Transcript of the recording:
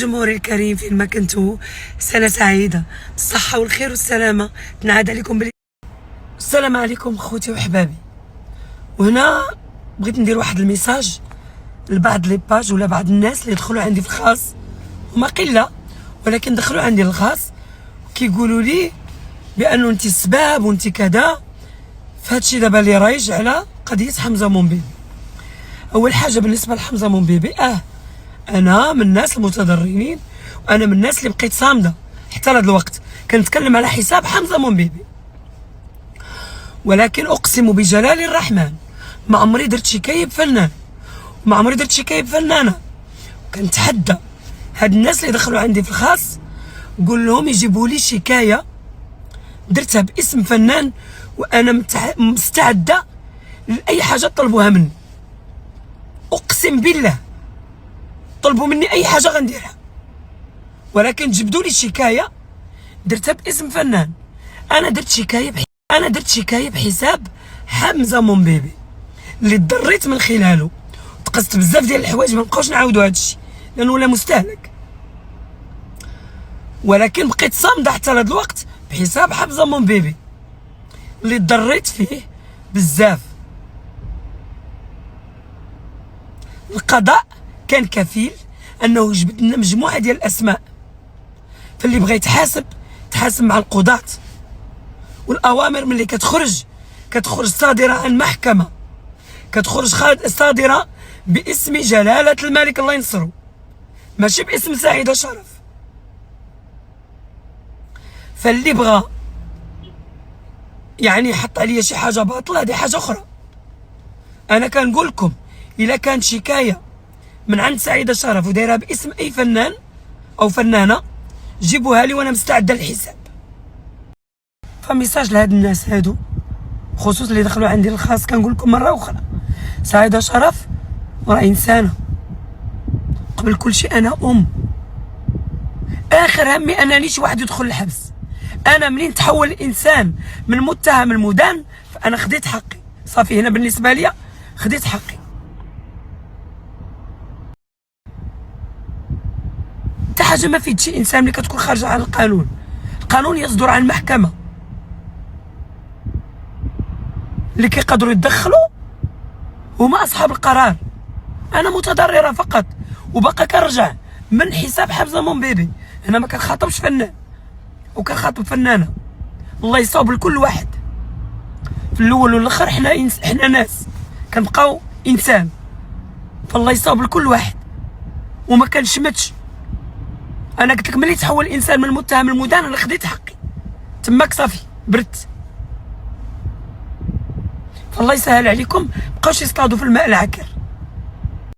جمهوري الكريم، فين ما كنتوا سنة سعيدة بالصحة والخير والسلامة. تنعاد عليكم السلام عليكم خوتي وحبابي. وهنا بغيت ندير واحد الميساج لبعض لي باج ولا بعض الناس اللي دخلوا عندي في الخاص، هما قلة ولكن دخلوا عندي الخاص كيقولوا لي بانه انت السباب وانت كذا فهادشي دابا اللي رايج على قضية حمزة مومبيبي. اول حاجة بالنسبة لحمزة مومبيبي، انا من الناس المتضررين، وانا من الناس اللي بقيت صامده حتى لهذا الوقت كنتكلم على حساب حمزة مومبيبي، ولكن اقسم بجلال الرحمن ما عمري درت شكايه بفنان وما عمري درت شكايه بفنانه. كنتحدى هاد الناس اللي دخلوا عندي في الخاص قول لهم يجيبوا لي شكايه درتها باسم فنان، وانا مستعده لاي حاجه طلبوها مني. اقسم بالله طلبوا مني اي حاجه غنديرها، ولكن جبدوا لي شكايه درتها باسم فنان. انا درت شكايه بحساب حمزة مومبيبي اللي تضريت من خلاله، تقصت بزاف ديال الحوايج، ما نبقاوش نعاودوا هذا الشيء لانه ولا مستهلك، ولكن بقيت صامده حتى لهذا الوقت بحساب حمزة مومبيبي اللي تضريت فيه بزاف. القضاء كان كفيل انه يجبد لنا مجموعه ديال الاسماء، فاللي بغى يتحاسب تحاسب مع القضاة، والاوامر ملي كتخرج صادره عن محكمه، كتخرج صادره باسم جلاله الملك الله ينصرو، ماشي باسم سعيدة شرف. فاللي بغى يعني يحط عليا شي حاجه باطله هذه حاجه اخرى. انا كنقول لكم الا كانت شكايه من عند سعيدة شرف ودايرها باسم اي فنان او فنانه جيبوها لي وانا مستعده للحساب. فميساج لهاد الناس هادو خصوص اللي دخلوا عندي الخاص، كنقول لكم مره اخرى سعيدة شرف راه انسانه، قبل كل شيء انا اخر همي انني شي واحد يدخل الحبس. انا منين تحول الانسان من متهم المدان فانا خديت حقي صافي. هنا بالنسبه لي خديت حقي. حتى حاجه ما فيت شي انسان ملي كتكون خارجه عن القانون. القانون يصدر عن محكمه اللي كيقدروا يتدخلوا هما اصحاب القرار. انا متضرره فقط وباقا كنرجع من حساب حمزة مومبيبي. هنا ما كنخاطبش فنان وكنخاطب فنانه. الله يصاوب لكل واحد. في الاول والاخر حنا ناس كنبقاو انسان، فالله يصاوب لكل واحد وما كنشمتش. انا قلت لك ملي تحول الانسان من المتهم المدان انا خديت حقي تماك صافي برت. فالله يسهل عليكم، مابقاوش يصطادوا في الماء العكر.